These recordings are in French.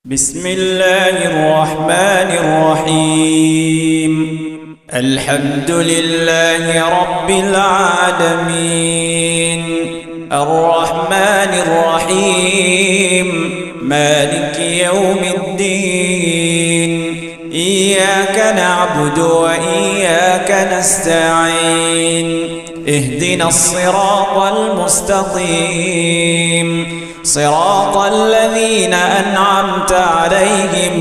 بسم الله الرحمن الرحيم. الحمد لله رب العالمين، الرحمن الرحيم، مالك يوم الدين. إياك نعبد وإياك نستعين، اهدنا الصراط المستقيم، صراط الذين أنعمت عليهم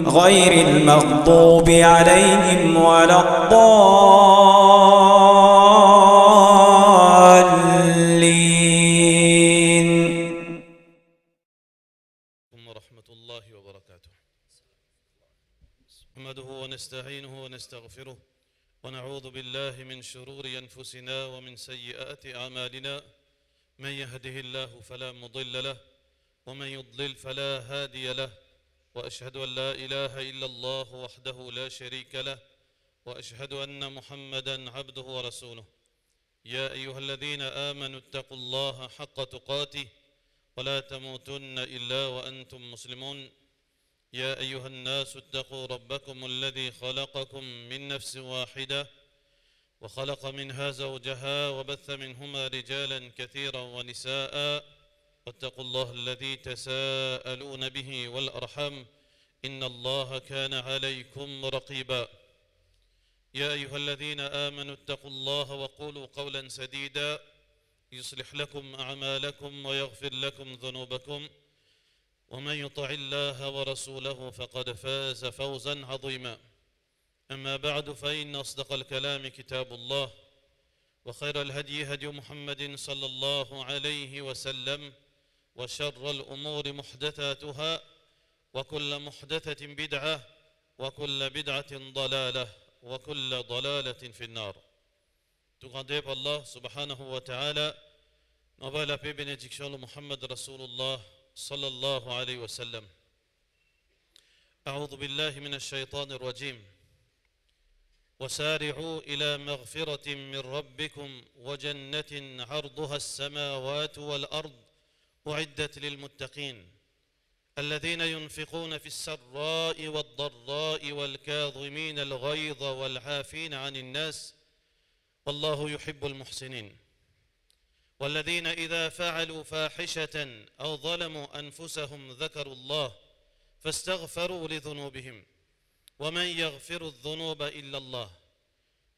غير المغضوب عليهم ولا الضالين. ورحمة الله وبركاته. نحمده ونستعينه ونستغفره ونعوذ بالله من شرور أنفسنا ومن سيئات أعمالنا. من يهده الله فلا مضل له ومن يضلل فلا هادي له، وأشهد أن لا إله إلا الله وحده لا شريك له، وأشهد أن محمدا عبده ورسوله. يا أيها الذين آمنوا اتقوا الله حق تقاته ولا تموتن إلا وأنتم مسلمون. يا أيها الناس اتقوا ربكم الذي خلقكم من نفس واحدة وخلق منها زوجها وبث منهما رجالا كثيرا ونساء، واتقوا الله الذي تساءلون به والأرحام إن الله كان عليكم رقيبا. يا أيها الذين آمنوا اتقوا الله وقولوا قولا سديدا يصلح لكم أعمالكم ويغفر لكم ذنوبكم، ومن يطع الله ورسوله فقد فاز فوزا عظيما. أما بعد، فإن أصدق الكلام كتاب الله، وخير الهدي هدي محمد صلى الله عليه وسلم، وشر الأمور محدثاتها، وكل محدثة بدعة، وكل بدعة ضلالة، وكل ضلالة في النار. Tout grandé par Allah subhanahu wa ta'ala, envoie la paix et bénédiction de Muhammad Rasulullah sallallahu alayhi wa sallam. أعوذ بالله من الشيطان الرجيم. وسارعوا إلى مغفرة من ربكم وجنة عرضها السماوات والأرض أعدت للمتقين الذين ينفقون في السراء والضراء والكاظمين الغيظ والعافين عن الناس والله يحب المحسنين والذين إذا فعلوا فاحشة أو ظلموا أنفسهم ذكروا الله فاستغفروا لذنوبهم ومن يغفر الذنوب إلا الله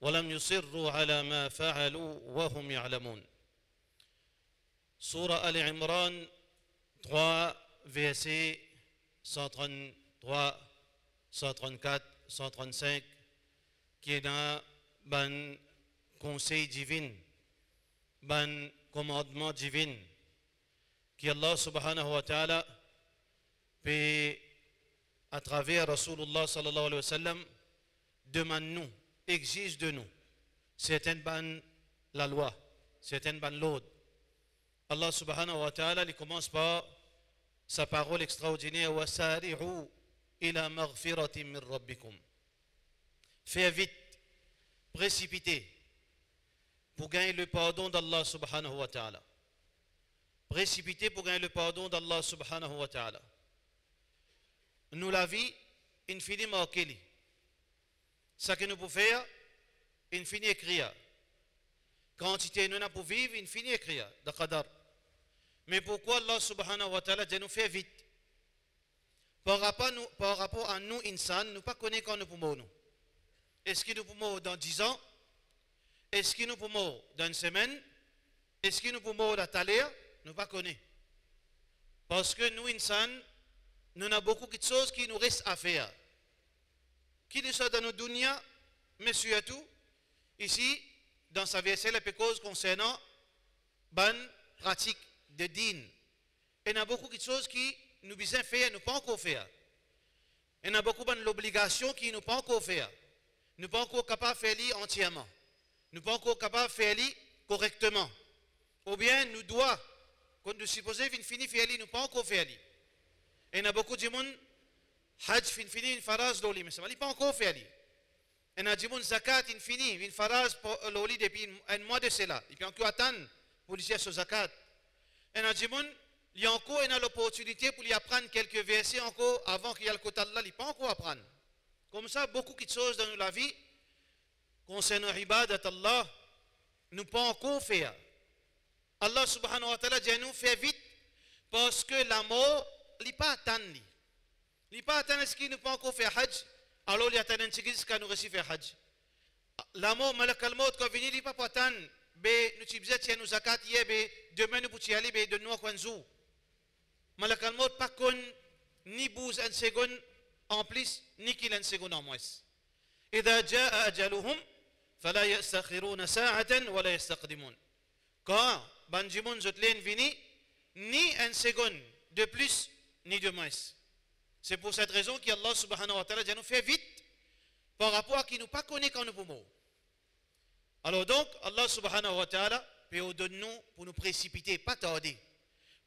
ولم يصروا على ما فعلوا وهم يعلمون. Sourate Al-Imran 3, versets 133, 134, 135, qui est dans le conseil divin, le commandement divin, qui Allah subhanahu wa ta'ala peut, à travers Rasulullah sallallahu alayhi wa sallam, demande-nous, exige de nous certaines ban la loi, certaines ban l'ordre. Allah subhanahu wa ta'ala il commence par sa parole extraordinaire wasari'u ila maghfiratin min rabbikum. Faire vite, précipiter pour gagner le pardon d'Allah subhanahu wa ta'ala. Précipiter pour gagner le pardon d'Allah subhanahu wa ta'ala. Nous la vie, il finit marquée. Ce que nous pouvons faire, il finit écrire. Quantité nous n'a pour vivre, il finit écrire. De qadar. Mais pourquoi Allah subhanahu wa ta'ala dit nous faire vite? Par rapport à nous, insan, nous ne connaissons pas quand nous pouvons. Est-ce que nous pouvons dans 10 ans? Est-ce que nous pouvons dans une semaine? Est-ce que nous pouvons dans l'air? Nous ne connaissons pas. Parce que nous, insan, nous avons beaucoup de choses qui nous restent à faire. Qui nous sont dans nos dunya, mais surtout, ici, dans sa verset, la cause concernant bonne pratique de din. Et il y a beaucoup de choses qui nous besoin faire, nous pas encore faire. Il y a beaucoup d'obligations qui nous pas encore faire. Nous pas encore capables de faire entièrement. Nous pas encore capables de faire correctement. Ou bien nous doit, quand nous supposons finir faire nous pas encore faire. Et il y a beaucoup de monde, Hajj fini une phrase d'oli, mais ça ne va pas encore faire. Et il y a des gens zakat fini une phrase l'oli depuis un mois de cela. Et puis encore attendre pour dire ce zakat. Et il y a des gens il y a encore une opportunité pour lui apprendre quelques versets encore avant qu'il y ait le quota là, il pas encore apprendre. Comme ça, beaucoup de choses dans la vie concernant l'ibadat Allah, nous pas encore faire. Allah subhanahu wa ta'ala dit nous fait vite parce que la mort, il n'est pas atteint. Il n'est pas atteint ce qu'il ne peut encore faire hajj, alors il attend un petit ce qu'il nous réussit faire hajj. La mort, malak al-maut, quand il n'est pas atteint, nous tibzet tiens nous zakat yé demain nous pour y aller de nous kwanzou malak al-maut pas kon ni bouge un seconde en plus ni qu'il un seconde en moins إذا جاء أجلهم فلا يستأخرون ساعة ولا يستقدمون quand banjimoun zotlen vini ni un seconde de plus ni de moins. C'est pour cette raison qu'Allah subhanahu wa ta'ala nous fait vite par rapport à qui nous pas connaît quand nous pouvons. Alors donc, Allah subhanahu wa ta'ala peut donner nous pour nous précipiter, pas tarder,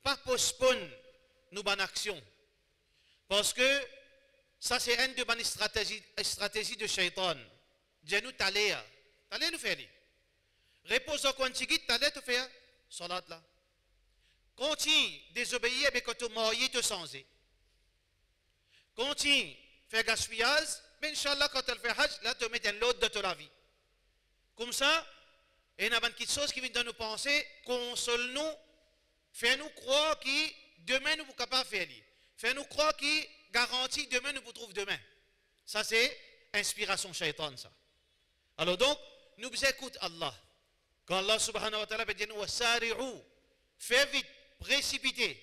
pas postponer nos bonnes actions. Parce que ça c'est une de bonnes stratégies de shaitan. Dieu nous t'allez nous faire. Repose au quantigit, t'allez te faire salat là. Continue désobéir mais quand tu mourras te changer. Continue faire gaspillage, mais Inch'Allah quand tu fais hajj, là tu mets un lot de ta vie. Comme ça, il y a quelque chose qui vient de nous penser, console-nous, fais-nous croire que demain nous sommes capables de faire. Fais-nous croire que garantit demain nous trouver demain. Ça c'est inspiration shaitan ça. Alors donc, nous écoutons Allah. Quand Allah subhanahu wa ta'ala dit nous wasari'u, fais vite, précipitez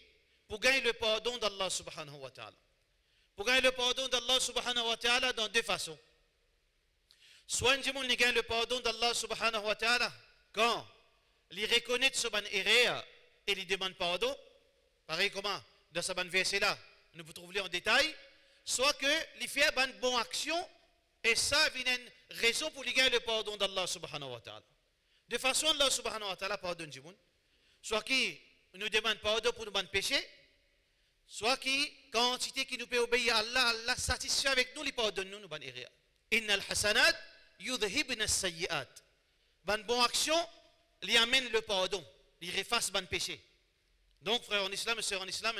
pour gagner le pardon d'Allah subhanahu wa ta'ala. Pour gagner le pardon d'Allah subhanahu wa ta'ala dans deux façons. Soit nous gagne le pardon d'Allah subhanahu wa ta'ala quand il reconnaît ce ban erreur et il demande pardon, pareil comment dans ce ban verset là, nous pouvons trouver en détail, soit que il fait une bonne action et ça vient une raison pour lui gagner le pardon d'Allah subhanahu wa ta'ala. De façon Allah subhanahu wa ta'ala pardonne du monde, soit qui nous demande pardon pour nos péchés, soit qui quantité qui nous peut obéir à Allah, Allah satisfait avec nous, il pardonne nous ban erreur. Innal hasanat yudhibna as-sayyi'at. Ban bonne action, lui amène le pardon, lui efface ban péché. Donc frère en islam et sœur en islam,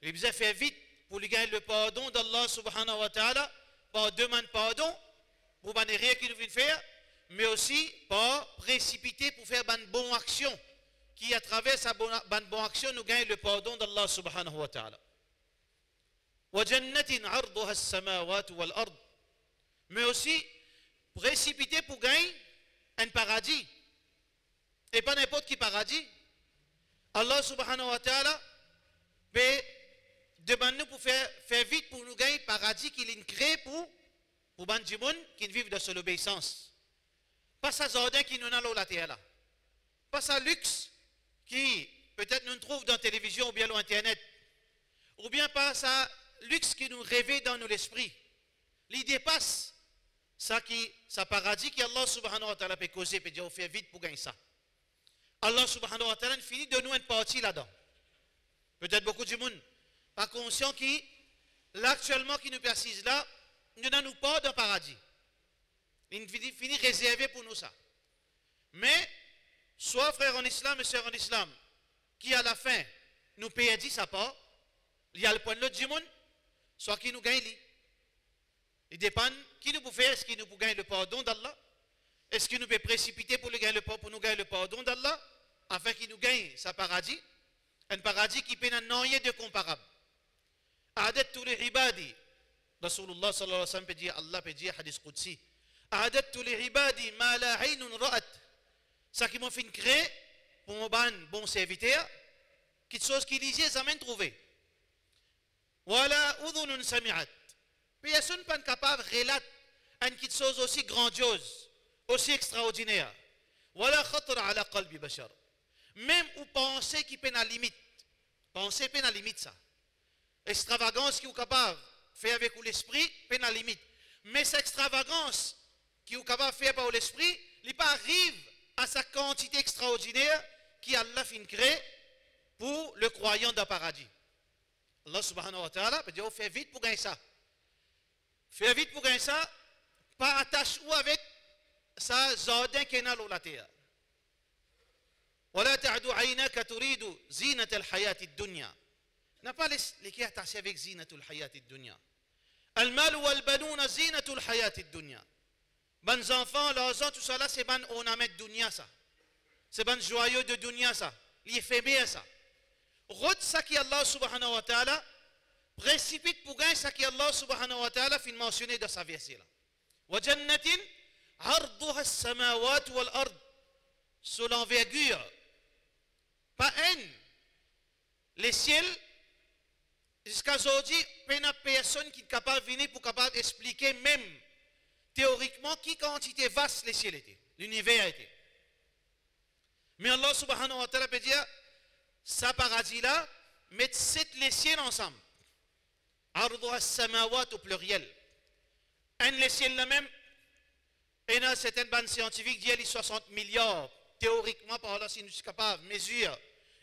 il besoin faire vite pour lui gagner le pardon d'Allah subhanahu wa ta'ala, par demander pardon pour ban erreur qu'il nous vient faire, mais aussi par précipiter pour faire ban bonne action qui à travers sa bonne action nous gagne le pardon d'Allah subhanahu wa ta'ala. Wa jannatin 'arduha as-samawati wal ard. Mais aussi précipiter pour gagner un paradis. Et pas n'importe qui paradis. Allah subhanahu wa ta'ala peut demander nous pour faire vite pour nous gagner paradis qu'il a créé pour Banjimoun qui vivent de son obéissance. Pas ça jardin qui nous a la terre là. Pas ça luxe qui peut-être nous trouve dans la télévision ou bien sur internet. Ou bien pas ça luxe qui nous réveille dans notre esprit. Il dépasse ça paradis qui Allah subhanahu wa ta'ala peut causer, peut dire on fait vite pour gagner ça. Allah subhanahu wa ta'ala finit de nous une partie là-dedans. Peut-être beaucoup de monde pas conscient qui l'actuellement qui nous persiste là, nous n'avons pas de paradis. Il finit réservé pour nous ça. Mais soit frère en islam et sœur en islam qui à la fin nous perdit sa part, il y a le point de l'autre du monde, soit qui nous gagne. Il dépend qui nous peut faire, est-ce qu'il nous peut gagner le pardon d'Allah? Est-ce qu'il nous peut précipiter pour nous gagner le pardon d'Allah afin qu'il nous gagne sa paradis? Un paradis qui peut n'en rien de comparable. A'adattu li ibadi. Rasulullah sallallahu alayhi wa sallam peut dire, Allah peut dire, hadith qudsi. A'adattu li ibadi ma la aynun ra'at. Ça qui m'a fait créer pour mon bon serviteur, quelque chose qui disait, ça m'a trouvé. Wala udhunun sami'at. Personne n'est pas capable de relater une chose aussi grandiose, aussi extraordinaire. Voilà khatr ala qalbi bashar. Même ou penser qui peine à limite. Penser peine à limite ça. Extravagance qui est capable de faire avec l'esprit, peine à limite. Mais cette extravagance qui est capable de faire par l'esprit, il pas arrive à sa quantité extraordinaire qui Allah fin créé pour le croyant dans le paradis. Allah subhanahu wa ta'ala peut dire on fait vite pour gagner ça. Fais vite pour gagner ça, pas attache ou avec ça jardin qui est dans la terre. ولا تعد عيناك تريد زينة الحياة الدنيا. N'a pas les qui est attaché avec zinatul hayat ad-dunya. Al-mal wal banouna zinatul hayat ad-dunya. Bons enfants, l'argent, tout ça là, c'est ban ornament dunya ça. C'est ban joyeux de dunya ça. Il fait bien ça. Rot ça qui Allah subhanahu wa ta'ala précipite pour gagner ça qui Allah subhanahu wa ta'ala fin mentionné dans sa verset là. Wa jannatin arduha as-samawat wal ard. Sur l'envergure. Pas un. Les ciels, jusqu'à aujourd'hui, il n'y a personne qui est capable de venir pour capable expliquer même théoriquement qui quantité vaste les ciels étaient, l'univers était. Mais Allah subhanahu wa ta'ala peut dire, ça paradis là, mettre 7 les ciels ensemble. Arduha as-samawat au pluriel. Un les ciels là même, et dans certaines bandes scientifiques, il y a 60 milliards. Théoriquement, par là, si nous sommes capables de mesurer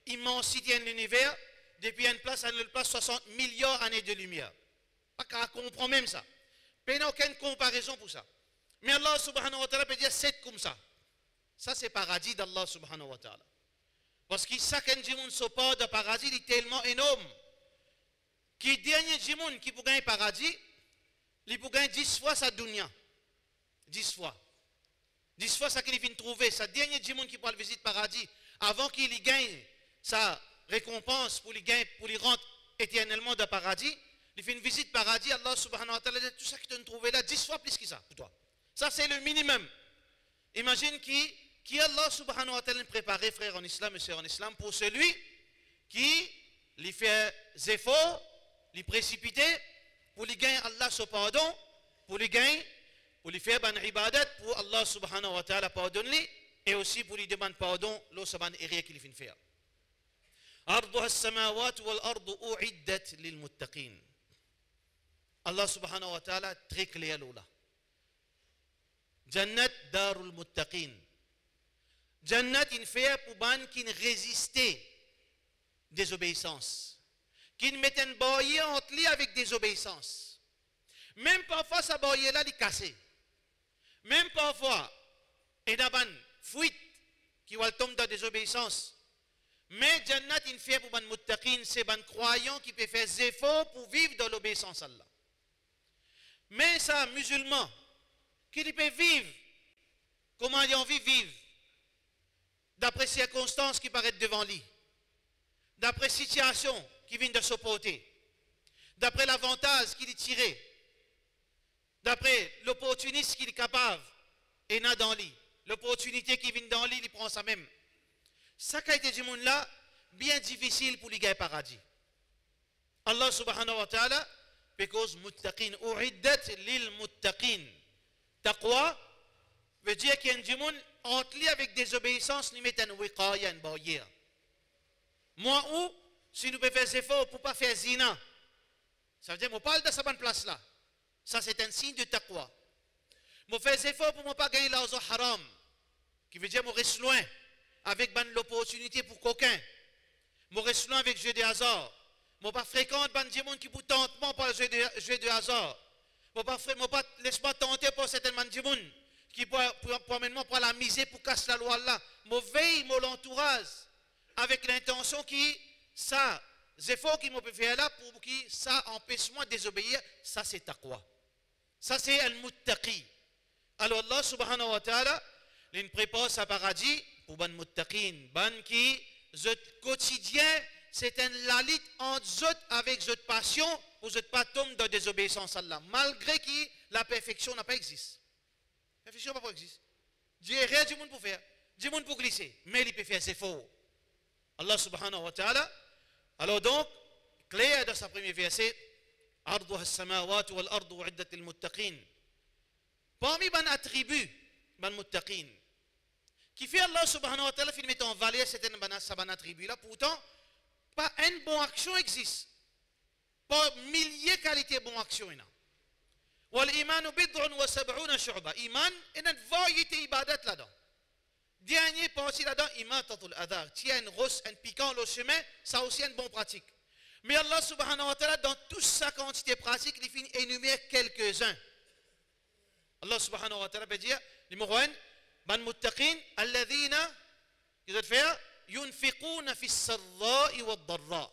l'immensité de l'univers, depuis une place à une autre place, 60 milliards d'années de lumière. Pas qu'à comprendre même ça. Il n'y a aucune comparaison pour ça. Mais Allah subhanahu wa ta'ala peut dire 7 comme ça. Ça, c'est le paradis d'Allah subhanahu wa ta'ala. Parce que chaque monde se parle de paradis, il est tellement énorme. Qui dernier monde qui peut gagner paradis, il peut gagner 10 fois sa dunya. 10 fois. 10 fois ça qu'il vient trouver, sa dernier monde qui peut le visiter paradis, avant qu'il y gagne sa récompense pour lui rentrer éternellement dans le paradis, il fait une visite paradis, Allah subhanahu wa ta'ala dit tout ça que tu as trouvé là, 10 fois plus que ça pour toi. Ça c'est le minimum. Imagine qui Allah subhanahu wa ta'ala préparé, frère en islam et sœurs en islam, pour celui qui lui fait des efforts, lui précipiter, pour lui gagner Allah son pardon, pour lui gagner, pour lui faire ban ibadat, pour Allah subhanahu wa ta'ala pardonner, et aussi pour lui demander pardon, lorsque ban erreur qu'il fait faire. أرضها السماوات والأرض أعدت للمتقين. Allah subhanahu wa ta'ala très clair là. Jannat darul muttaqin. Jannat in fait pour ban qui résister désobéissance. Qui mettent un barrière entre lui avec désobéissance. Même parfois sa barrière là est cassée. Même parfois il y a ban fuite qui va tomber dans désobéissance. Mais Jannat in fait pour ban muttaqin, c'est ban croyant qui peut faire des efforts pour vivre dans l'obéissance à Allah. Mais ça, musulman, qui peut vivre, comment il a envie de vivre, d'après circonstances qui paraissent devant lui, d'après situation qui vient de s'opposer, d'après l'avantage qu'il est tiré, d'après l'opportuniste qu'il est capable, et n'a dans lui, l'opportunité qui vient dans lui, il prend ça même. Ça qui a été du monde là, bien difficile pour les gars paradis. Allah subhanahu wa ta'ala, because muttaqin u'iddat lil muttaqin. Taqwa veut dire qu'il y a du monde entre lui avec désobéissance, nous mettons un wiqaya, une barrière. Moi ou, si nous pouvons faire des efforts pour ne pas faire zina, ça veut dire que je parle de cette bonne place là. Ça c'est un signe de taqwa. Je fais des efforts pour ne pas gagner l'argent haram, qui veut dire que je reste loin. Avec l'opportunité pour coquin. Je reste loin avec le jeu de hasard. Je ne pas fréquente des gens qui pour tentement par le jeu de hasard. Je ne pas laisse-moi tenter par certains gens qui pour la miser pour casser la loi là. Je veille mon entourage avec l'intention qui ça, les efforts qui me peut faire là pour que ça empêche moi de désobéir, ça c'est taqwa. Ça c'est al-muttaqi. Alors Allah subhanahu wa ta'ala, il prépare sa paradis pour ban muttaqin, ban qui, votre quotidien, c'est un lalit entre zot avec votre passion, pour ne pas tomber dans désobéissance à Allah. Malgré que la perfection n'a pas existé. La perfection n'a pas existé. Dieu est rien du monde pour faire, du monde pour glisser, mais il peut faire ses efforts. Allah subhanahu wa ta'ala, alors donc, clair dans sa première verset, Arduha as-samawat wal ardu u'iddat lil muttaqin. Parmi ban attributs, ban muttaqin, qui fait Allah subhanahu wa ta'ala fait mettre en valeur certaines ban attributs là, pourtant, pas une bonne action existe. Pas milliers de qualités de bonne action. Wal imanu bid'un wa sab'una shu'ba. Iman, il y a une variété d'ibadat là-dedans. Dernier pensée là-dedans, imatatul adhar. Tiens une rosse, un piquant le chemin, ça aussi une bonne pratique. Mais Allah subhanahu wa ta'ala, dans toute sa quantité pratique, il finit énumérer quelques-uns. Allah subhanahu wa ta'ala peut dire, numéro 1, ban muttaqin, alladhina, ils ont fait, yunfiquna fi sarra'i wa darra.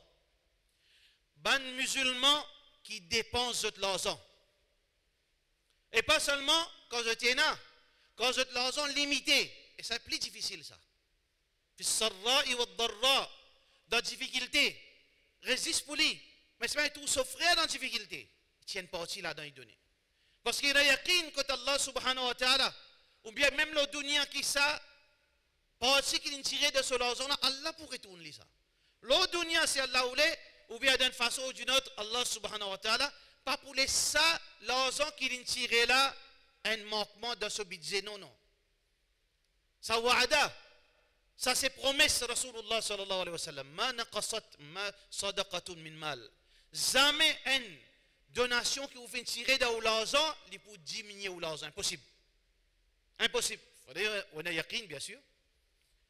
Ban musulmans qui dépensent de l'argent. Et pas seulement quand je tiens là, quand je de l'argent limité. Et c'est plus difficile ça. Fi sarra'i wa darra. Dans la difficulté. Résiste pour lui. Mais c'est pas tout s'offrir dans la difficulté. Ils tiennent parti là-dedans, ils donnent. Parce qu'il y a yaqin que Allah subhanahu wa ta'ala, ou bien même le dunya qui ça, parti qu'il tire de ce l'argent, Allah pourrait tourner ça. Le dunya, c'est Allah ou bien d'une façon ou d'une autre, Allah subhanahu wa ta'ala, pas pour les ça, l'argent qu'il tire là, un manquement de ce budget, non, non. Ça wa'ada. Ça c'est promesse Rasulullah sallallahu alayhi wa sallam. Ma naqasat ma sadaqatun min mal. Jamais une donation qui vous fait tirer de l'argent, il peut diminuer l'argent. Impossible. Impossible. On a yaqin bien sûr.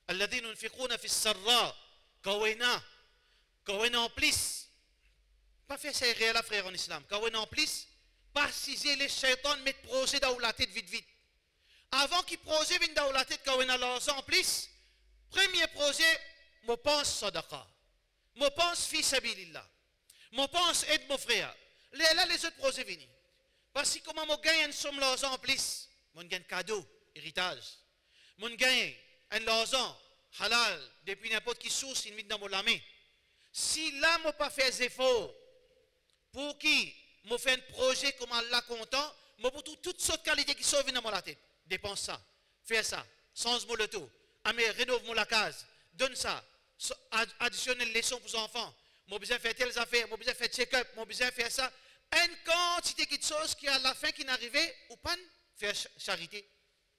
Alladhina yunfiquna fi sarra. Kawena en plus. Pas faire ça réel à frère en islam. Kawena en plus. Pas ciser les shaitans mettre projet dans la tête vite vite. Avant qu'il projet vienne dans la tête kawena l'argent en plus. Premier projet, je pense sadaqa. Je pense fi sabilillah. Je pense aide mon frère. Là, les autres projets viennent. Parce que comment je gagne une somme d'argent en plus, je gagne cadeau, héritage. Je gagne un argent halal, depuis n'importe qui source, il vient dans mon main. Si là, je n'ai pas fait des efforts pour qui je fais un projet comme Allah content, je peux toutes sortes de qualités qui sont dans mon tête. Dépense ça, fais ça, change-moi le tout. Rénove-moi la case, donne ça, additionne les leçons pour les enfants. Moi, besoin de faire telles affaires, moi, besoin de faire check-up, moi, besoin de faire ça. Une quantité de choses qui, à la fin, qui n'arrivait, ou pas faire charité,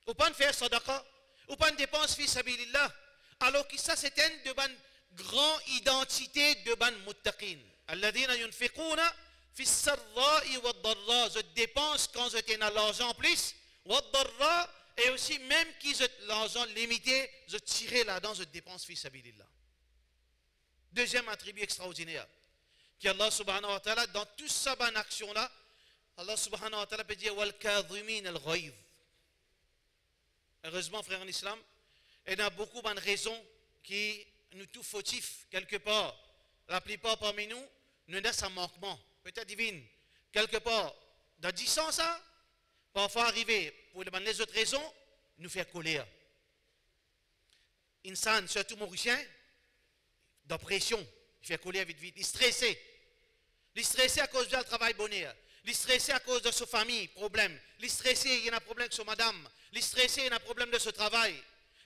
ou pas faire sadaqa, ou pas dépense fi sabilillah. Alors que ça, c'est une de bonnes grandes identités de bonnes muttaqin. Alladhina yunfiquna fi sarra'i wa darra. Je dépense quand je tiens l'argent en plus, wa darra. Et aussi, même qui ont l'argent limité, je tire là-dedans, je dépense fi sabilillah. Deuxième attribut extraordinaire, qui Allah subhanahu wa ta'ala, dans toute sa bonne action-là, Allah subhanahu wa ta'ala peut dire wal kadhimin al-ghayz. Heureusement, frère en islam, il y a beaucoup de raisons qui nous tout fautifs, quelque part. La plupart parmi nous, nous avons un manquement, peut-être divine, quelque part, dans 10 ans, ça. Parfois arriver, pour les autres raisons, nous faire colère. Insan, surtout mauricien, d'oppression, il fait colère vite vite, il est stressé. Il est stressé à cause du travail bonheur. Il est stressé à cause de sa famille, problème. Il est stressé, il y a un problème avec sa madame. Il est stressé, il y a un problème de ce travail.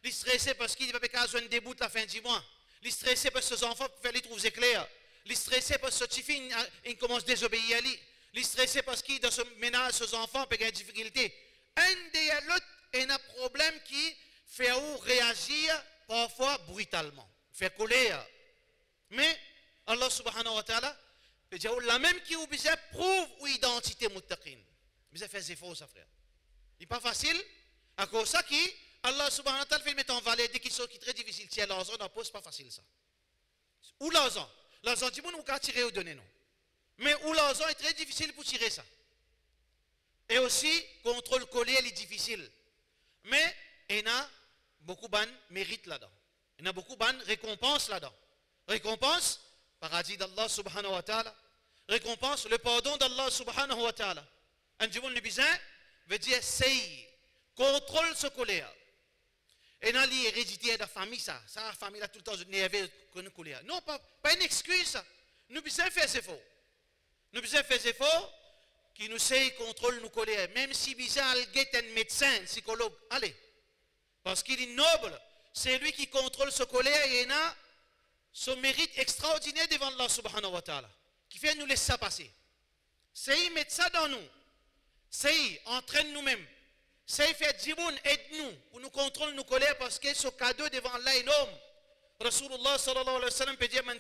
Il est stressé parce qu'il ne peut pas avoir un début de la fin du mois. Il est stressé parce que ses enfants peuvent les trouver clairs. Il est stressé parce que ce petit il commence à désobéir à lui. Il est stressé parce qu'il, dans ce ménage, ses enfants peuvent avoir des difficultés. Un des l'autre, il y a un problème qui fait réagir parfois brutalement, fait colère. Mais Allah subhanahu wa ta'ala, la même qui vous prouve ou identité muttaqin. Vous avez fait des efforts, ça frère. Il n'est pas facile, à cause de ça qui, Allah subhanahu wa ta'ala fait mettre en valeur des questions qui sont très difficiles. Tiens, l'argent, on pose pas facile ça. Ou l'argent. L'argent, tu peux nous tirer ou donner, non. Mais où l'argent est très difficile pour tirer ça. Et aussi, contrôle collier est difficile. Mais il y a beaucoup de mérite là-dedans. Il y a beaucoup de récompenses là-dedans. Récompense, paradis d'Allah subhanahu wa ta'ala. Récompense, le pardon d'Allah subhanahu wa ta'ala. Un du monde le bizarre veut dire c'est contrôle ce colère. Et dans l'hérédité de la famille, ça, la famille là tout le temps, je n'ai connu colère. Non, pas une excuse ça. Nous besoin faire ces efforts. Nous besoin faire des efforts qui nous sait contrôle nos colères. Même si bizarre, il est un médecin, un psychologue, allez. Parce qu'il est noble, c'est lui qui contrôle ce colère et il a ce mérite extraordinaire devant Allah subhanahu wa ta'ala. Qui fait nous laisser ça passer. C'est il met ça dans nous. C'est il entraîne nous-mêmes. C'est il fait Djiboun aide-nous pour nous contrôler nos colères parce que ce cadeau devant Allah est énorme. Rasulullah sallallahu alayhi wa sallam peut dire man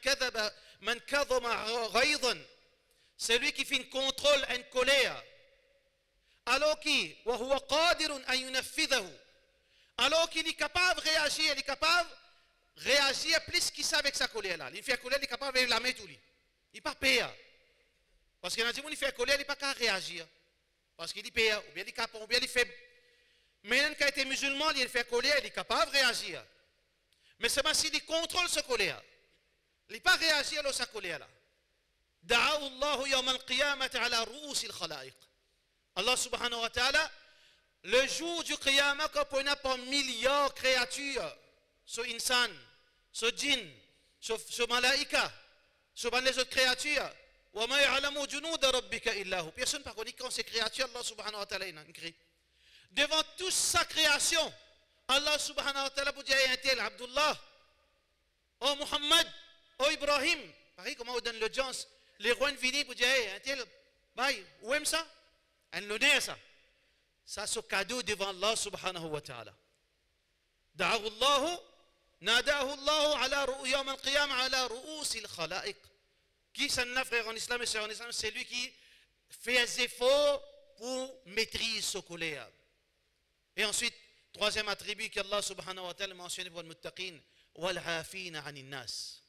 kadhama ghaydan. C'est lui qui fait un contrôle, une colère. Alors qu'il wa huwa qadirun an yunaffidhahu. Alors qu'il est capable de réagir, il est capable de réagir plus qu'il sait avec sa colère là. Il fait colère, il est capable de la mettre tout lui. Il n'est pas payé. Parce que quand il fait colère, il n'est pas capable de réagir. Parce qu'il est payé, ou bien il est capable, ou bien il est faible. Mais quand il est musulman, il fait colère, il est capable de réagir. Mais c'est parce qu'il contrôle ce colère. Il n'a pas réagi à sa colère. Da'ahu Allahu yawm al-qiyamati ala ru'us al-khalaiq. Allah subhanahu wa ta'ala, le jour du qiyamah, quand on a pas milliards de créatures, ce insan, ce djinn, ce malaïka, ce les autres créatures, wa ma ya'lamu junuda rabbika illa hu. Personne ne connaît quand ces créatures, Allah subhanahu wa ta'ala écrit. Devant toute sa création, Allah subhanahu wa ta'ala peut dire un tel Abdullah, oh Muhammad, oh Ibrahim, pareil comment on donne l'audience, les rois viennent pour dire un tel, bye, où aime ça? Un l'honneur ça. Ça c'est cadeau devant Allah subhanahu wa ta'ala. Da'ahu Allah, nadahu Allah ala yawm al-qiyamah ala ru'us al-khalaiq. Qui s'en a frère en islam et sœur en islam, c'est lui qui fait des efforts pour maîtriser ce colère. Et ensuite, troisième attribut qu'Allah subhanahu wa ta'ala mentionné pour le muttaqin, wal hafina anin nas.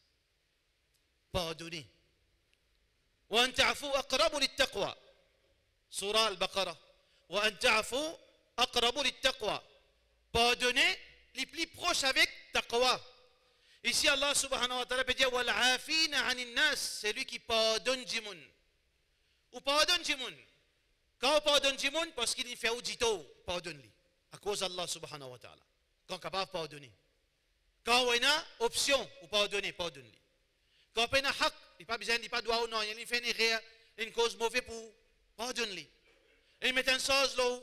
Pardonner. Wa an ta'fu aqrabu lit-taqwa. Surah al-Baqarah. Wa an ta'fu aqrabu lit-taqwa. Pardonner les plus proches avec taqwa. Ici Allah subhanahu wa ta'ala peut dire wal hafina anin nas, c'est lui qui pardonne Jimoun. Ou pardonne Jimoun. Quand on pardonne Jimoun, parce qu'il fait audito, pardonne-lui. À cause d'Allah subhanahu wa ta'ala. Quand on est capable de pardonner. Quand on a option, ou pardonner, pardonne-lui. Quand on a haq, il n'y a pas besoin, il n'y a pas de droit ou non, il fait une erreur, une cause mauvaise pour pardonne-lui. Il met un sens là,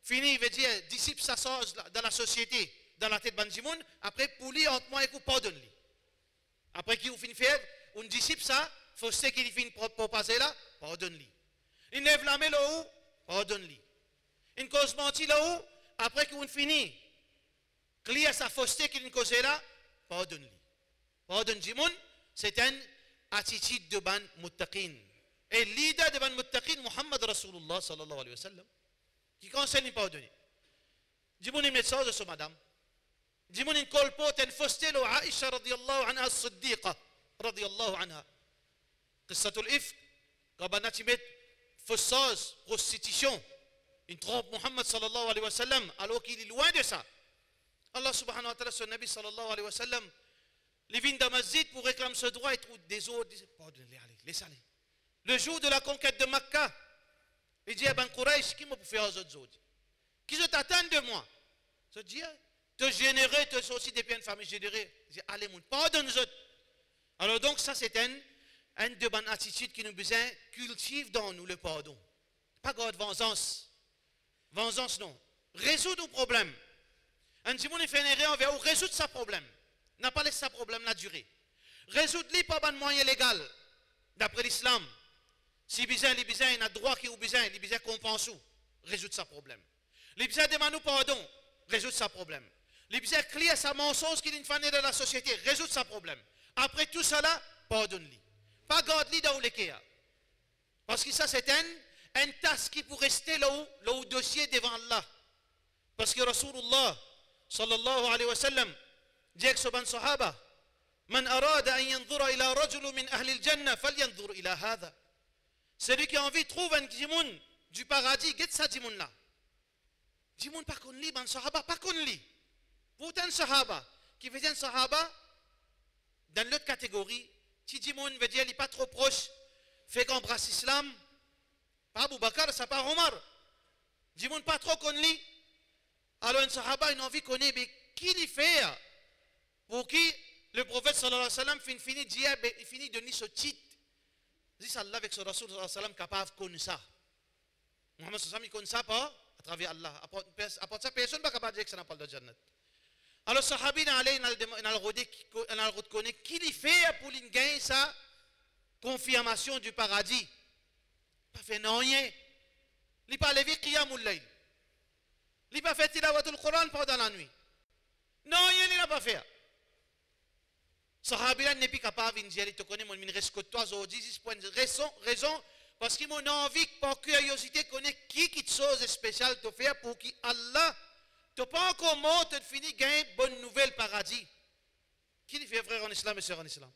fini, il veut dire, dissipe sa sens dans la société, dans la tête de Banjimoun, après pour lui, entre moi et vous, pardonne-lui. Après qu'il finit faire, on dissipe ça, faut ce qu'il finit pour passer là, pardonne-lui. Il lève la main là-haut, pardonne-lui. Une cause mentie là-haut, après qu'on finit, clear sa fausseté qu'il a causé là, pardonne-lui. Pardonne Jimoun, c'est une attitude de ban muttaqin. Et leader de ban muttaqin, Muhammad Rasulullah sallallahu alayhi wa sallam, qui conseille de pardonner. Jimoun est médecin de ce madame. Jimoun est colpote, une fausseté là, Aisha radiyallahu anha, Siddiqa radiyallahu anha. Qissatul ifk, quand on a timé fausseuse, prostitution, une trompe Muhammad sallallahu alayhi wa sallam, alors qu'il est loin de ça. Allah subhanahu wa ta'ala, son Nabi sallallahu alayhi wa sallam, les vignes de masjid pour réclamer ce droit et trouve des autres, disent, pardonnez-les, allez, laissez aller. Le jour de la conquête de Makkah, il dit, ben Quraysh, qui m'a fait aux autres? Qui se t'attendent de moi? Je dis, te générer, te sortir des biens de famille générés. Il dit, allez, mon, pardonne les autres. Alors donc, ça, c'est une de bonnes attitudes qui nous besoin cultive dans nous le pardon. Pas garde vengeance. Vengeance, non. Résoudre le problème. Un si on fait une erreur, on va résoudre ce problème. N'a pas laissé ce problème la durer. Résoudre-le par un moyen légal, d'après l'islam. Si besoin, il a droit qui ou besoin, il besoin qu'on pense où. Résoudre ce problème. Les besoin demande pardon. Résoudre ce problème. Les besoin clear sa mensonge qu'il est une de la société. Résoudre ce problème. Après tout cela, pardonne-lui. Pas garde-lui dans le parce que ça, c'est un tasse qui pour rester là où dossier devant Allah. Parce que Rasulullah sallallahu alayhi wa sallam dit que ce ban sahaba, man arada an yanzura ila rajulu min ahli al-jannah falyanzur ila hadha. Celui qui a envie de trouver un djimoun du paradis, get ça djimoun là. Djimoun pas qu'on lit, ban sahaba pas qu'on lit. Pourtant un sahaba qui veut dire un sahaba dans l'autre catégorie, si djimoun veut dire il n'est pas trop proche, fait qu'on embrasse l'islam. Pas Abu Bakr, ça pas Omar. Djimoun pas trop qu'on lit. Alors un sahaba, il a envie de connaître, mais qui l'y fait? Pour qui le prophète sallallahu alayhi wa sallam finit de donner ce titre. Il dit Allah avec ce Rasul sallallahu alayhi wa sallam capable de connaître ça. Muhammad sallallahu alayhi wa sallam, il connaît ça pas à travers Allah. À part ça, personne n'est pas capable de dire que ça n'a pas de Jannat. Alors sahabi, il a reconnu qui l'y fait pour lui gagner sa confirmation du paradis. Pas fait non rien. Il n'a pas levé qiyamul layl. Il n'a pas fait tilawatul Coran pendant la nuit. Non, il n'a pas fait. Sahabi n'est plus capable de dire, il te connaît, mon reste que toi, raison, parce qu'il m'a envie, par curiosité, connaître qui te chose spéciale te faire pour qui Allah, tu n'as pas encore mort, tu finis gagner bonne nouvelle paradis. Qui dit fait frère en islam et sœur en islam?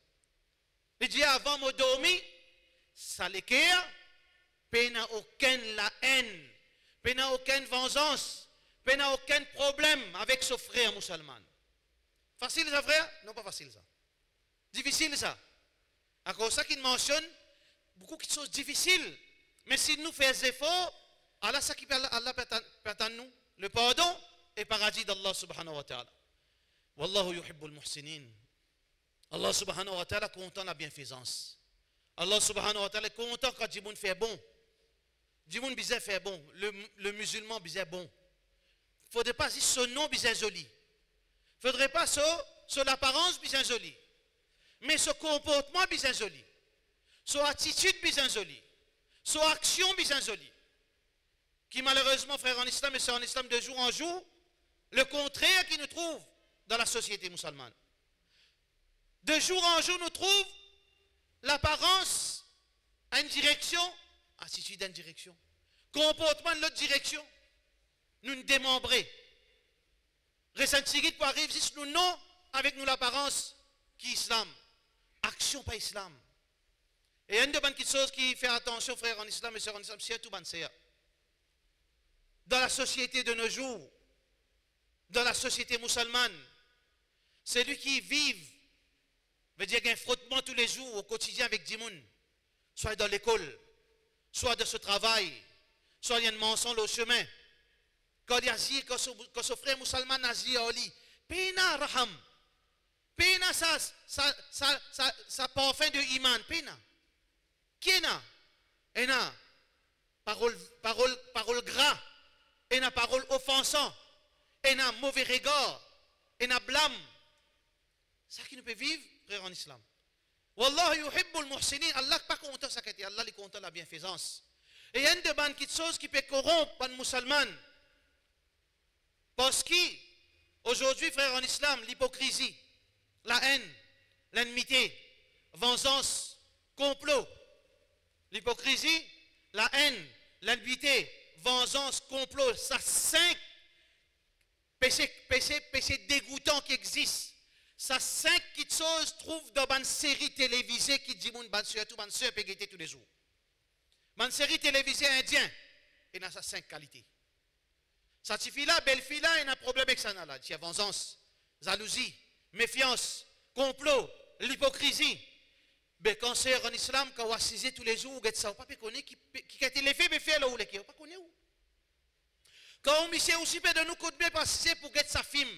Il dit avant de dormir, ça l'équerre, il n'y a aucune la haine, il n'y a aucune vengeance, il n'y a aucun problème avec ce frère musulman. Facile ça, frère? Non, pas facile ça. Difficile ça. À cause de ça qu'il mentionne beaucoup de choses difficiles. Mais si nous faisons efforts, Allah, ça qui peut attendre nous, le pardon et paradis d'Allah subhanahu wa ta'ala. Wallahu yuhibbul muhsinin. Allah subhanahu wa ta'ala content la bienfaisance. Allah subhanahu wa ta'ala est content quand Djimoun fait bon. Djimoun bizarre fait bon. Le musulman bizarre bon. Il ne faudrait pas dire son nom bizarre joli. Il ne faudrait pas sur l'apparence bizarre joli. Mais son comportement bizarre joli. Son attitude bizarre joli. Son action bizarre joli. Qui malheureusement, frère en islam et sœurs en islam, de jour en jour, le contraire qui nous trouve dans la société musulmane. De jour en jour, nous trouvons l'apparence à une direction, attitude à une direction, comportement de l'autre direction. Nous nous démembrer. Ressentir pour arriver juste nous non avec nous l'apparence qui est islam. Action pas islam. Et il y a une de bonnes choses qui fait attention, frère en islam et sœurs en islam, c'est tout ban. Dans la société de nos jours, dans la société musulmane, celui qui vit, veut dire qu'il y a un frottement tous les jours au quotidien avec Djimoun, soit dans l'école, soit de ce travail, soit il y a une mensonge au chemin. Quand il y a dit, quand ce frère musulman a dit, Pena raham, Pena ça parfum de iman, Pena. Qui est là? Et là, parole gras, et là, parole offensant, et là, mauvais regard, et là, blâme. Ça qui nous peut vivre, frère en islam. Wallah yuhibbul muhsinin. Allah n'est pas content ça qui Allah est content la bienfaisance. Et il y a une de bonnes choses qui peut corrompre les musulmans. Parce qu'aujourd'hui, frère en islam, l'hypocrisie, la haine, l'ennemité, vengeance, complot, l'hypocrisie, la haine, l'ennemité, vengeance, complot, ça 5 péchés dégoûtants qui existent. Ça 5 choses trouvent dans une série télévisée qui dit mon ban surtout ban sœur peut guetter tous les jours. Une série télévisée indien et dans ça 5 qualités. Ça suffit là, belle fille là, il y a un problème avec ça là. Il y a vengeance, jalousie, méfiance, complot, l'hypocrisie. Mais quand c'est en islam, quand on assise tous les jours, on ça, on pas connaître qui a été l'effet, mais fait là où les qui, on pas connaître où. Quand on mise aussi de nous côté bien passer pour guetter sa film.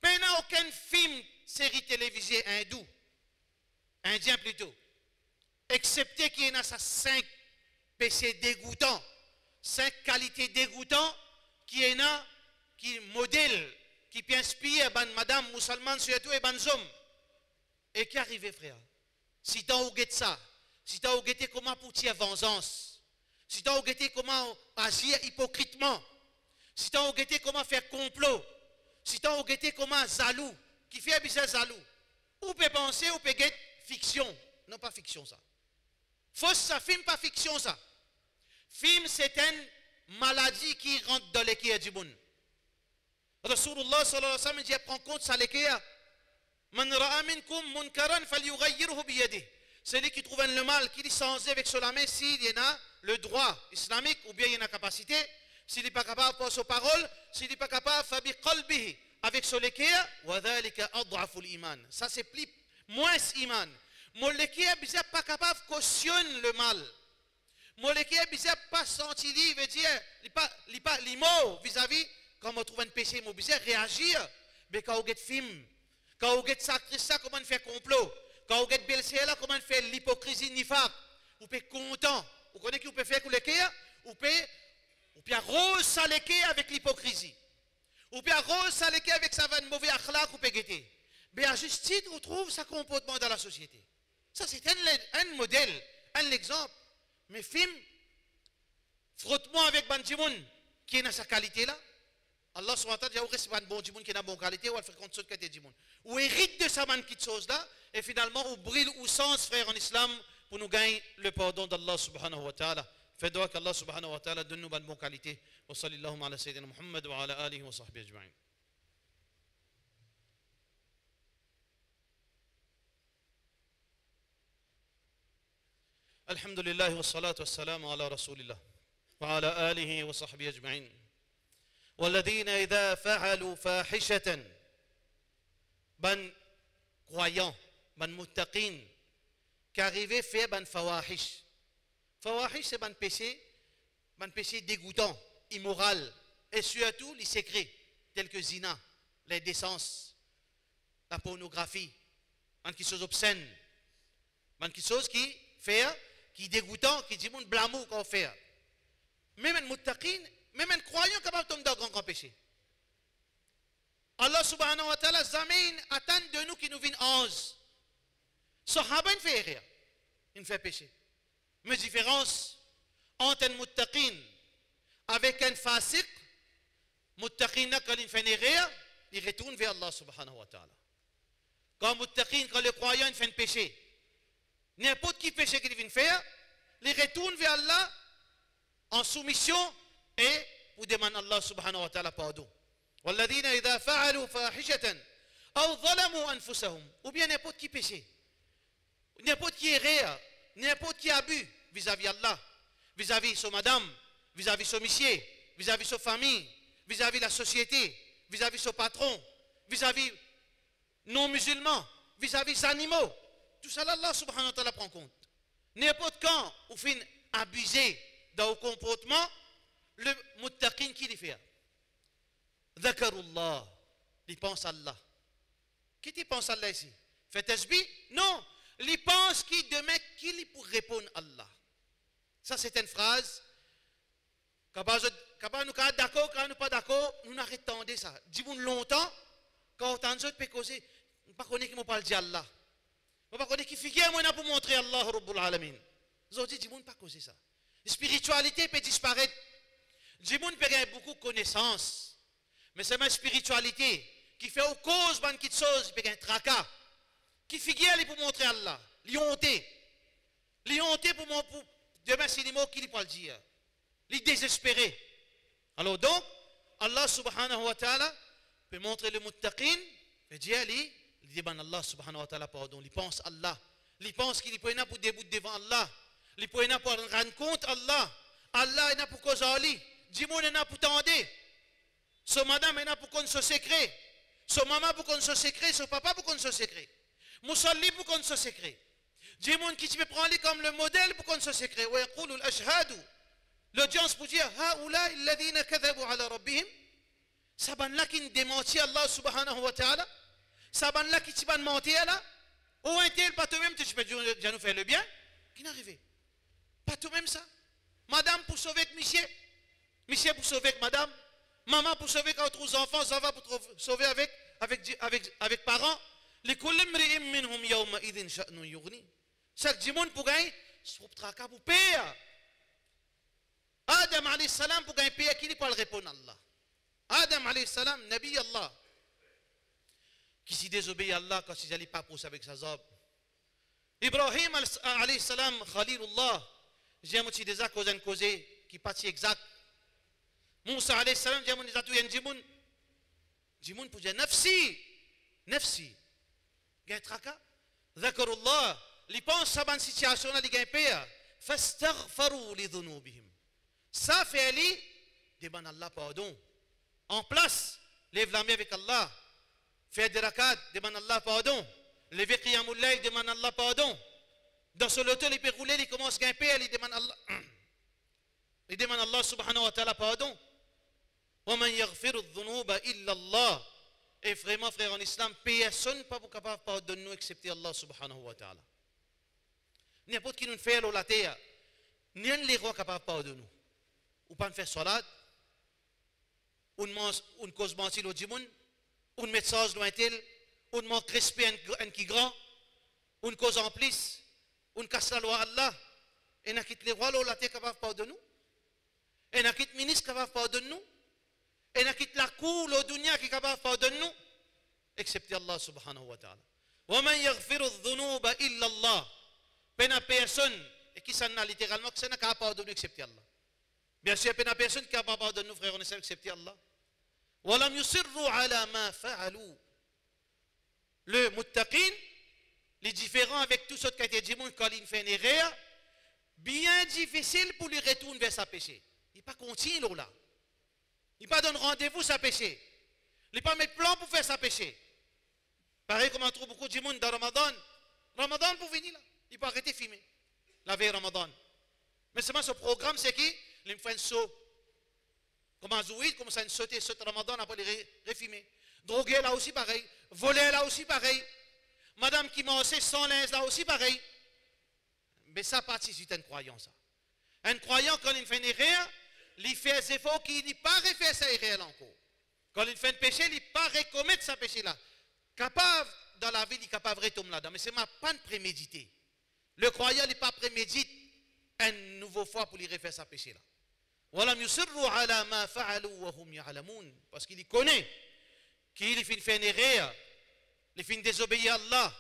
Mais il n'y a aucun film, série télévisée hindou, indien plutôt, excepté qu'il y en a 5 péchés dégoûtants, 5 qualités dégoûtantes qui en a, qui modèlent, qui peut inspirer madame musulmane surtout et ban hommes. Et qui arrive frère? Si tu as oublié ça, si tu as oublié comment pour tirer vengeance, si tu as oublié comment agir hypocritement, si tu as oublié comment faire complot, si tu as oublié comment zalou, qui fait bizarre zalou, ou peut penser ou peut get fiction, non pas fiction ça. Fausse ça, film pas fiction ça. Film c'est une maladie qui rentre dans l'équerre du monde. Rasulullah sallallahu alayhi wa sallam dit prends compte ça l'équerre. Man ra'a minkum munkaran falyughayyirhu bi yadihi. Celui qui trouve le mal, qui dit changer avec la main s'il y en a le droit islamique ou bien il y en a capacité. S'il n'est pas capable de ses paroles, s'il n'est pas capable de faire qalbihi avec son l'équerre, wa dhalika ad'afu l'iman. Ça c'est plus moins iman. Mon l'équerre n'est pas capable de cautionner le mal. Mon l'équerre n'est pas senti, il veut dire, il pas les mots vis-à-vis quand on trouve un péché, il veut réagir. Mais quand on get film, quand on get sacrifice, comment on fait complot, quand on get belle là, comment on fait l'hypocrisie nifaq, on peut content. Vous connaissez qui on peut faire avec l'équerre? On peut arroser ça l'équerre avec l'hypocrisie. On peut arroser ça l'équerre avec sa mauvais akhlaq, on peut guetter. Mais à juste titre, on trouve sa comportement dans la société. Ça, c'est un modèle, un exemple. Mais film, frottement avec Bandimoun, qui est dans sa qualité là, Allah subhanahu wa ta'ala dit, c'est pas un bon Djimoun qui est dans la bonne qualité, ou elle fait compte de qualité Djimoun. Ou hérite de sa manque de choses là, et finalement, on brille au sens, frère, en islam, pour nous gagner le pardon d'Allah subhanahu wa ta'ala. Fais doigt qu'Allah subhanahu wa ta'ala donne nous une bonne qualité. Wa sallallahu ala sayyidina Muhammad wa ala alihi wa sahbihi ajma'in. الحمد لله والصلاة والسلام على رسول الله وعلى آله وصحبه أجمعين والذين إذا فعلوا فاحشة ban croyants, ban muttaqin, qui arrivaient à faire ban fawahish. Fawahish, c'est ban péché dégoûtant, immoral, et surtout les secrets, tels que zina, l'indécence, la pornographie, ban qui choses obscènes, ban qui choses qui fait, qui dégoûtant, qui dit mon blamou qu'on fait. Même un muttaqin, même un croyant capable de tomber dans un grand péché. Allah subhanahu wa ta'ala zamine attend de nous qui nous viennent 11. Sahaba ne fait rien. Il ne fait péché. Mais différence entre un muttaqin avec un fasiq, muttaqin quand il ne fait rien, il retourne vers Allah subhanahu wa ta'ala. Quand muttaqin, quand le croyant fait un péché, n'importe qui péché qu'il vient faire, il retourne vers Allah en soumission et pour demander à Allah subhanahu wa ta'ala pardon. والذين إذا فعلوا فاحشة أو ظلموا أنفسهم ou bien n'importe qui péché, n'importe qui erreur, n'importe qui abus vis-à-vis Allah, vis-à-vis son madame, vis-à-vis son monsieur, vis-à-vis sa famille, vis-à-vis la société, vis-à-vis son patron, vis-à-vis non-musulmans, vis-à-vis des animaux, tout ça Allah subhanahu wa ta'ala prend compte. N'importe quand vous finissez abuser dans vos comportements, le muttaqin qui les fait. Dhakarullah, il pense à Allah. Qui tu pense à Allah ici? Fait tasbih? Non, il pense qu'il demain qu'il pour répondre à Allah. Ça c'est une phrase. Quand nous sommes d'accord, quand nous ne sommes pas d'accord, nous arrêtons de ça. Dis-moi longtemps, quand on t'en peut causer, on ne connaît pas qui parle d'Allah. On ne connaît qui figure moi pour montrer Allah Rabbul Alamin. Ils ont dit, dis-moi pas causer ça. La spiritualité peut disparaître. Dis-moi peut gagner beaucoup de connaissances. Mais c'est ma spiritualité qui fait aux causes de petites choses, il peut gagner tracas. Qui figure pour montrer Allah. L'ionté. L'ionté pour demain c'est les mots qu'il peut le dire. Les désespérés. Alors donc, Allah subhanahu wa ta'ala peut montrer le muttaqin, peut dire, il demande Allah subhanahu wa ta'ala pardon. Il pense Allah. Il pense qu'il peut être pour débouter devant Allah. Il peut être pour rendre compte Allah. Allah est là pour cause Ali. Dis-moi, il est là pour tendre. Son madame est là pour qu'on se secret. Son maman pour qu'on se secret. Son papa pour qu'on se secret. Moussalli pour qu'on se secret. Dis-moi qui tu peux prendre comme le modèle pour qu'on se secret. Wa yaqulu al-ashhadu. L'audience pour dire, haoula alladhina kadhabu ala rabbihim. Saban là qui démentit Allah subhanahu wa ta'ala. Saban là qui tu vas mentir là. Ou un tel, pas toi-même, tu peux déjà nous faire le bien. Qui n'est arrivé? Pas toi-même ça. Madame pour sauver monsieur. Monsieur pour sauver madame. Maman pour sauver d'autres enfants, ça va pour sauver avec parents. Chaque dimanche pour gagner, c'est tracas pour payer. Adam alayhi salam pour gagner payer qui ne peut répondre à Allah. Adam alayhi salam, Nabi Allah, qui s'y désobéit à Allah quand il n'allait pas pousser avec sa zob. Ibrahim alayhi salam, Khalilullah, j'ai un petit désaccord causé qui partit exact. Moussa alayhi salam, j'ai un petit Jimoun pour dire nafsi, nafsi. Gagne traka. Dhakarullah, li pense à une situation là, li gagne paix. Fastaghfaru li dhunubihim. Ça fait ali, demande Allah pardon. En place, lève la main avec Allah. Faire des rakats, demande Allah pardon. Lever qiyamul layl, demande Allah pardon. Dans ce loto, il peut rouler, il commence à gagner paix, il demande Allah. Il demande Allah subhanahu wa ta'ala pardon. وَمَنْ يَغْفِرُ الذُّنُوبَ إِلَّا اللَّهِ. Et vraiment, frère, en islam, personne n'est pas capable de pardonner nous excepté Allah subhanahu wa ta'ala. N'importe qui nous fait la terre, ni un les rois capable de pardonner nous. Ou pas faire salat, ou une cause mentir au djimoun, ou une message lointain, ou une manque respect un qui grand, ou une cause en plus, ou une casse la loi Allah. Et n'a quitte les rois la terre capable de pardonner nous. Et n'a quitte ministre capable de pardonner nous. Et n'a quitte la cour, le dunya qui est capable de pardonner nous, excepté Allah subhanahu wa ta'ala. وَمَنْ يَغْفِرُ الذُّنُوبَ إِلَّا اللَّهِ. Pena personne, et qui s'en a littéralement, que ça n'a qu'à pardonner excepté Allah. Bien sûr, pena personne qui a pas pardonné nous, frères, on essaie excepté Allah. وَلَمْ يُصِرُّوا عَلَى مَا فَعَلُوا. Le muttaqin, les différents avec tout ce qui a été dit, quand il fait une erreur, bien difficile pour lui retourner vers sa péché. Il n'est pas continu là. Il ne pas donne rendez-vous sa péché. Il ne pas mettre plan pour faire sa péché. Pareil comme on trouve beaucoup de monde dans Ramadan. Ramadan pour venir là. Il peut arrêter de fumer. La veille Ramadan. Mais seulement ce programme, c'est qui? Il me fait un saut. Comme un zouïd, comme ça, une sauter, saute Ramadan, après les refumer. Droguer là aussi pareil. Voler là aussi pareil. Madame qui mange sans linge là aussi pareil. Mais ça participe à une croyance. Un croyant, quand il fait une erreur, il fait des efforts qu'il n'est pas refait sa erreur encore. Quand il fait un péché, il n'est pas recommettre ce péché-là. Capable, dans la vie, il est capable de retomber là-dedans. Mais c'est pas de préméditer. Le croyant n'est pas prémédite une nouvelle fois pour lui refaire sa péché-là. Parce qu'il connaît qu'il fait une erreur, il fait désobéir à Allah,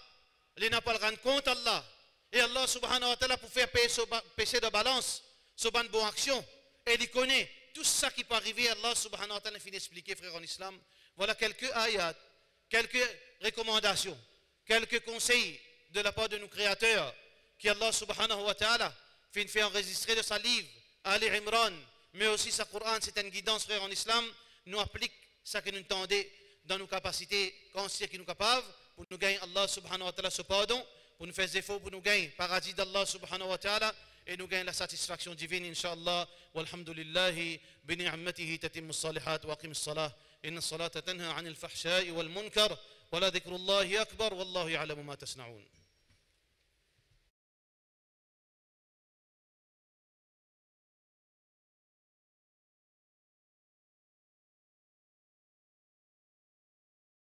il n'a pas le rendre compte à Allah. Et Allah subhanahu wa ta'ala pour faire payer ce péché de balance, ce bonne bonne action. Et il connaît tout ça qui peut arriver. Allah subhanahu wa ta'ala finit d'expliquer, frère en islam. Voilà quelques ayats, quelques recommandations, quelques conseils de la part de nos créateurs qui Allah subhanahu wa ta'ala fait enregistrer de sa livre, Ali Imran, mais aussi sa Coran, c'est une guidance, frère en islam, nous applique ça que nous entendons dans nos capacités, quand c'est qui nous capables, pour nous gagner Allah subhanahu wa ta'ala ce pardon, pour nous faire des efforts, pour nous gagner paradis d'Allah subhanahu wa ta'ala, et nous gagner la satisfaction divine, inshallah. Walhamdulillahi, bi ni'matihi tatimmu salihat wa aqim as-salah. Inna as-salata tanha 'anil fahsha'i wal munkar, wa la dhikrullahi akbar, wallahu ya'lamu ma tasna'un.